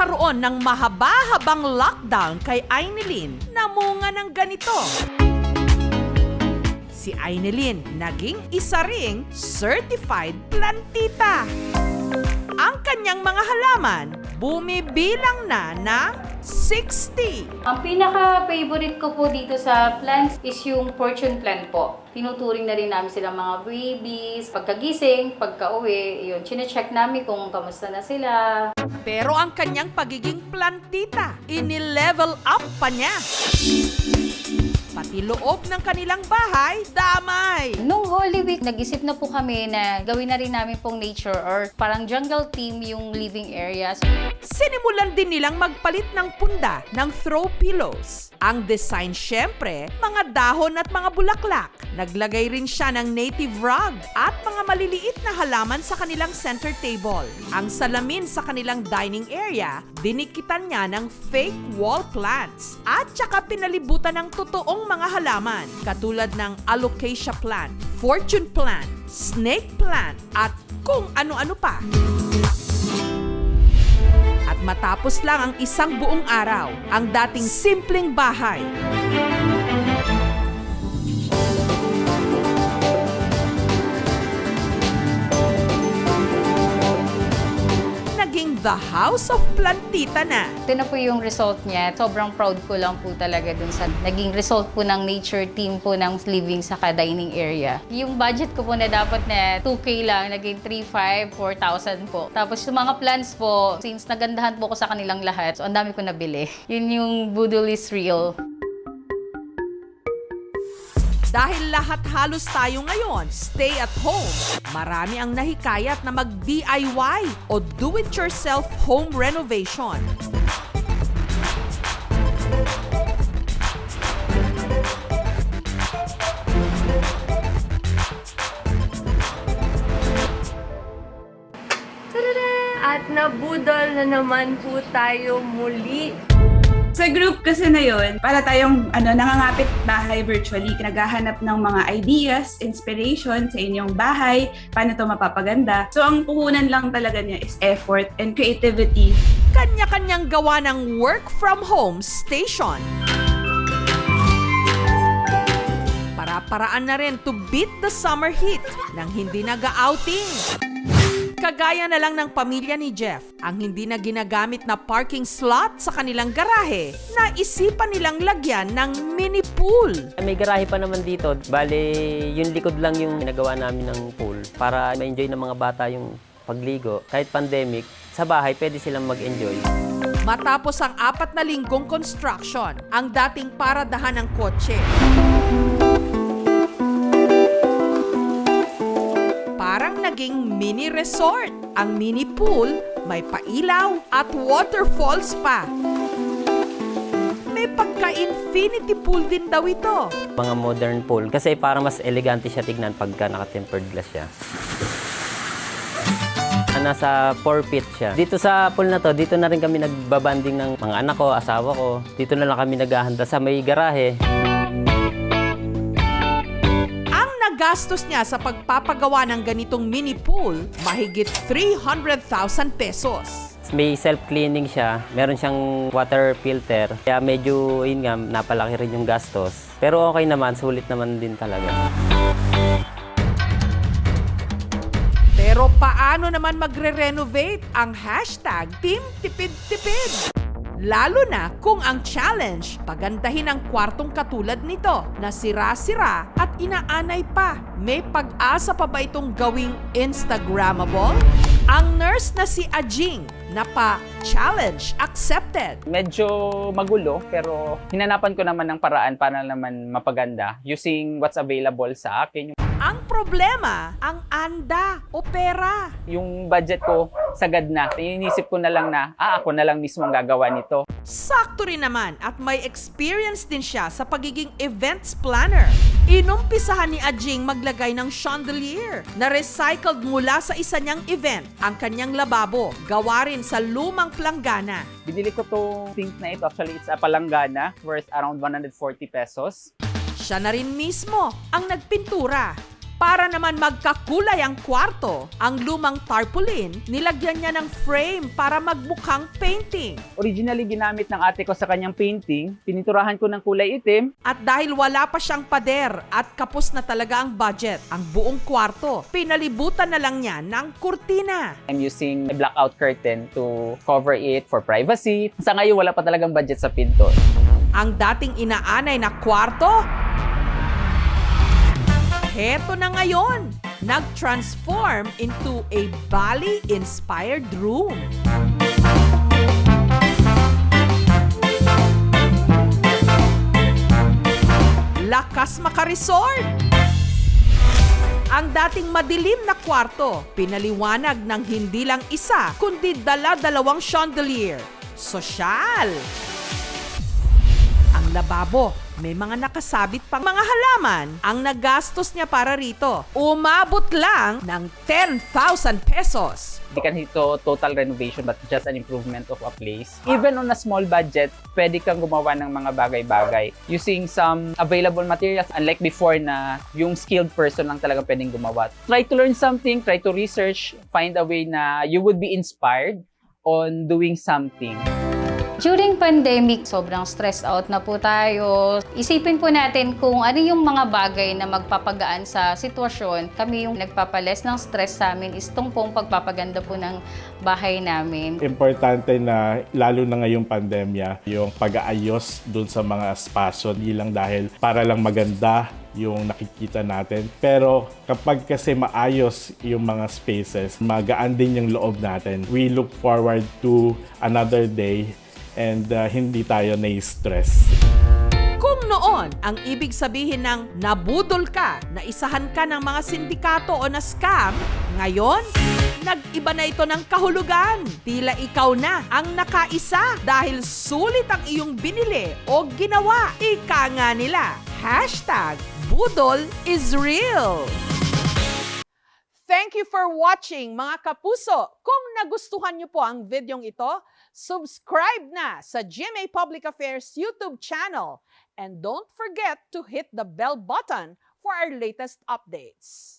nagkaroon ng mahaba-habang lockdown kay Ainilyn, namunga ng ganito. Si Ainilyn naging isa ring certified plantita. Ang kanyang mga halaman bumibilang na ng 60. Ang pinaka-favorite ko po dito sa plants is yung fortune plant po. Tinuturing na rin namin silang mga babies. Pagkagising, pagka-uwi, yun, chine-check namin kung kamusta na sila. Pero ang kanyang pagiging plantita, ini-level up pa niya. Pati loob ng kanilang bahay, damay. Nung Holy Week, nag-isip na po kami na gawin na rin namin pong nature or parang jungle theme yung living area. Sinimulan din nilang magpalit ng punda ng throw pillows. Ang design syempre, mga dahon at mga bulaklak. Naglagay rin siya ng native rug at mga maliliit na halaman sa kanilang center table. Ang salamin sa kanilang dining area, dinikitan niya ng fake wall plants. At saka pinalibutan ng totoong mga halaman katulad ng alocasia plant, fortune plant, snake plant at kung ano-ano pa. At matapos lang ang isang buong araw, ang dating simpleng bahay naging the House of Plantita na. Ito na po yung result niya. Sobrang proud ko lang po talaga dun sa naging result po ng nature team po ng living sa dining area. Yung budget ko po na dapat na 2K lang, naging 3,500, 4,000 po. Tapos yung mga plants po, since nagandahan po ko sa kanilang lahat, so ang dami ko nabili. Yun yung Budol is real. Dahil lahat halos tayo ngayon, stay at home, marami ang nahikayat na mag-DIY o do-it-yourself home renovation. At nabudol na naman po tayo muli. Sa group kasi na yun, para tayong nangangapit bahay virtually, naghahanap ng mga ideas, inspiration sa inyong bahay, paano ito mapapaganda. So ang puhunan lang talaga niya is effort and creativity. Kanya-kanyang gawa ng work from home station. Para-paraan na rin to beat the summer heat nang hindi nag-outing. Kagaya na lang ng pamilya ni Jeff, ang hindi na ginagamit na parking slot sa kanilang garahe, naisipan nilang lagyan ng mini pool. May garahe pa naman dito. Bale, yung likod lang yung nagawa namin ng pool para ma-enjoy ng mga bata yung pagligo. Kahit pandemic, sa bahay pwede silang mag-enjoy. Matapos ang 4 na linggong construction, ang dating paradahan ng kotse, parang naging mini resort. Ang mini pool, may pailaw at waterfalls pa. May pagka-infinity pool din daw ito. Mga modern pool kasi para mas elegante siya tignan pagka naka-tempered glass siya. Nasa 4 feet siya. Dito sa pool na to, dito na rin kami nagbabanding ng mga anak ko, asawa ko. Dito na lang kami naghahanda sa may garahe. Gastos niya sa pagpapagawa ng ganitong mini pool, mahigit 300,000 pesos. May self-cleaning siya, meron siyang water filter, kaya medyo yun nga, napalaki rin yung gastos. Pero okay naman, sulit naman din talaga. Pero paano naman magre-renovate ang hashtag Team Tipid Tipid? Lalo na kung ang challenge, pagandahin ang kwartong katulad nito na sira-sira at inaanay pa. May pag-asa pa ba itong gawing Instagrammable? Ang nurse na si Ajing na pa-challenge accepted. Medyo magulo pero hinanapan ko naman ng paraan para naman mapaganda using what's available sa akin. Ang problema, ang anda o pera. Yung budget ko sagad na. Inisip ko na lang na, ako na lang mismo ang gagawa nito. Sakto rin naman at may experience din siya sa pagiging events planner. Inumpisahan ni Ajing maglagay ng chandelier na recycled mula sa isa niyang event. Ang kanyang lababo, gawa rin sa lumang planggana. Binili ko tong sink na ito. Actually, it's a palanggana worth around 140 pesos. Siya na rin mismo ang nagpintura. Para naman magkakulay ang kwarto, ang lumang tarpaulin, nilagyan niya ng frame para magmukhang painting. Originally, ginamit ng ate ko sa kanyang painting. Pininturahan ko ng kulay itim. At dahil wala pa siyang pader at kapos na talaga ang budget, ang buong kwarto, pinalibutan na lang niya ng kurtina. I'm using a blackout curtain to cover it for privacy. Sa ngayon, wala pa talagang budget sa pinto. Ang dating inaanay na kwarto, heto na ngayon, nag-transform into a Bali-inspired room. Lakas makaresort! Ang dating madilim na kwarto, pinaliwanag ng hindi lang isa, kundi dala-dalawang chandelier. Sosyal! Ang lababo, may mga nakasabit pang mga halaman ang nagastos niya para rito. Umabot lang ng 10,000 pesos. Hindi ka ito total renovation but just an improvement of a place. Even on a small budget, pwede kang gumawa ng mga bagay-bagay using some available materials. Unlike before na yung skilled person lang talaga pwedeng gumawa. Try to learn something, try to research, find a way na you would be inspired on doing something. During pandemic, sobrang stressed out na po tayo. Isipin po natin kung ano yung mga bagay na magpapagaan sa sitwasyon. Kami yung nagpapales ng stress sa amin is itong pong pagpapaganda po ng bahay namin. Importante na, lalo na ngayong pandemya, yung pag-aayos dun sa mga espasyo, hindi lang dahil para lang maganda yung nakikita natin. Pero kapag kasi maayos yung mga spaces, magaan din yung loob natin. We look forward to another day and hindi tayo na-stress. Kung noon, ang ibig sabihin ng nabudol ka, naisahan ka ng mga sindikato o na-scam, ngayon, nag-iba na ito ng kahulugan. Tila ikaw na ang nakaisa dahil sulit ang iyong binili o ginawa. Ika nga nila, #Budol is real. Thank you for watching, mga kapuso. Kung nagustuhan niyo po ang videong ito, subscribe na sa GMA Public Affairs YouTube channel. And don't forget to hit the bell button for our latest updates.